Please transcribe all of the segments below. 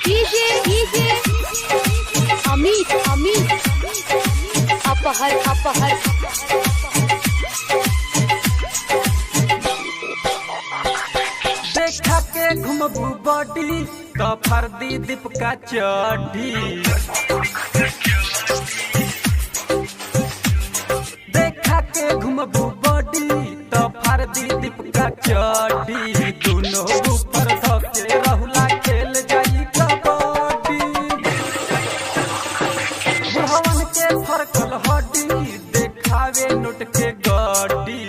DJ Amit अपहर देखा के घुमबू body तो फर्दी दीप का चढ़ी। देखा के घुमबू बॉडी तो फर्दी दीप का चढ़ी। दोनों ऊपर धके रहुला खेल जाई कबड्डी। बुढ़वन के फरकल हड्डी देखावे नोट के गड्डी।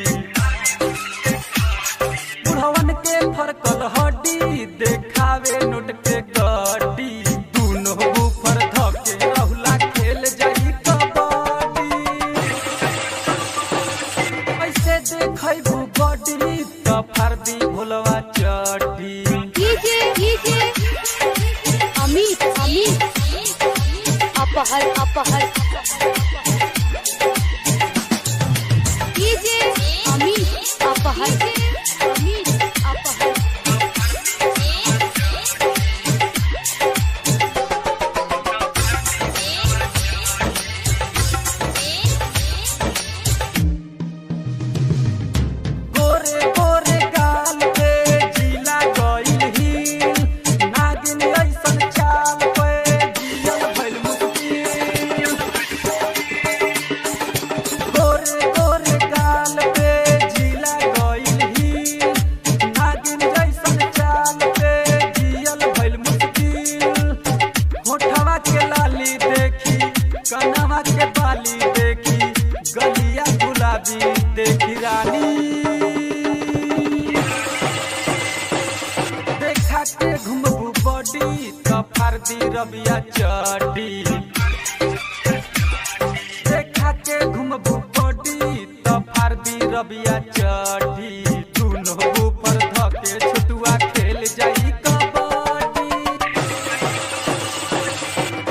बुढ़वन के फरकल हड्डी देखावे नोट के गड्डी। दोनों ऊपर धके रहुला खेल जाई कबड्डी। ऐसे देखैबू बॉडी तो फर्दी भोलवा चढ़ी। डीजे अमित अपहर डीजे अमित अपहर गोरे गोरे गाल पे जिला गइल हिल। नागिन ऐसन चाल पे जियल भइल मुश्किल। गोरे गोरे गाल पे जिला गइल हिल। नागिन ऐसन चाल पे जियल भइल मुश्किल। होठवा के लाली देखी कनवा के बाली देखी गलिया गुलाबी देखी रानी। देखा के घुमबू बॉडी तो फर्दी रबिया चढ़ी। देखा के घुमबू बॉडी तो फर्दी रबिया चढ़ी। दोनों ऊपर धके छुटुआ खेल जाई कबड्डी।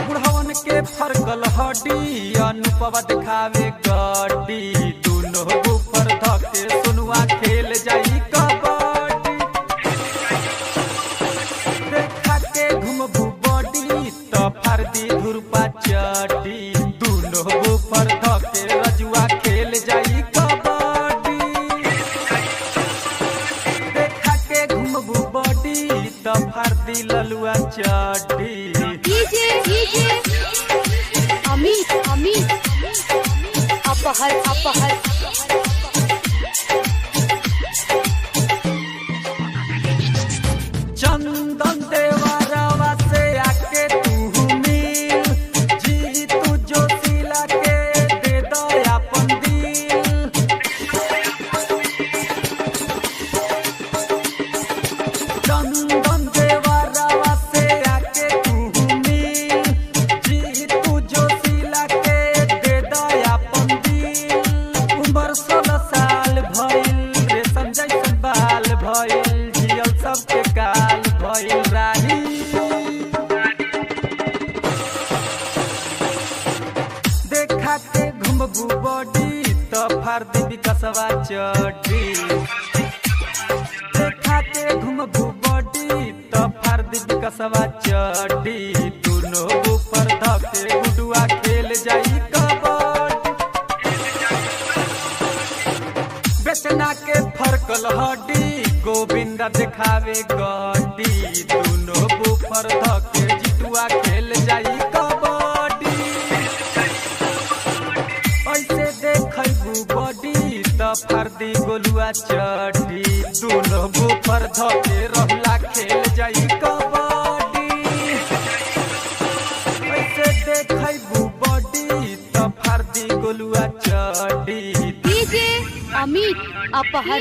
बुढ़वन के फरकल हड्डी अनुपवा दिखावे गड्डी। दोनों ऊपर धके सोनुआ खेल जाई कबड्डी। देखा के घुमबू बॉडी तो फर्दी धुरपा चढ़ी। दोनों ऊपर धके रजुआ खेल जाई कबड्डी। देखा के घुमबू बॉडी तो फर्दी ललुआ चढ़ी। डीजे अमित अपहर चंदन देवरवा से आके तू मिल। जी तू जोशीला के दे दो अपन दिल। चंदन देवरवा से आके तू मिल। जी तू जोशीला के दे दो अपन दिल। उम्र 16 साल भइल रेशम जैसन बाल भइल। जियल सबके काल भइल रानी। देखा के घुमबू बॉडी तो फर्दी विकसवा चढ़ी। देखा के घुमबू बॉडी तो फर्दी विकसवा चढ़ी। दोनों ऊपर धके गुडुआ खेल जाई कबड्डी। बेचना के फरकल हड्डी गोविंदा दिखावे गड्डी। दोनों ऊपर धके जितुआ खेल जाई कबड्डी। ऐसे देखैबू बॉडी तो फर्दी गोलुआ चढ़ी। दोनों ऊपर धके रहुला खेल जाई कबड्डी। ऐसे देखैबू बॉडी तो फर्दी गोलुआ चढ़ी। डीजे अमित अपहर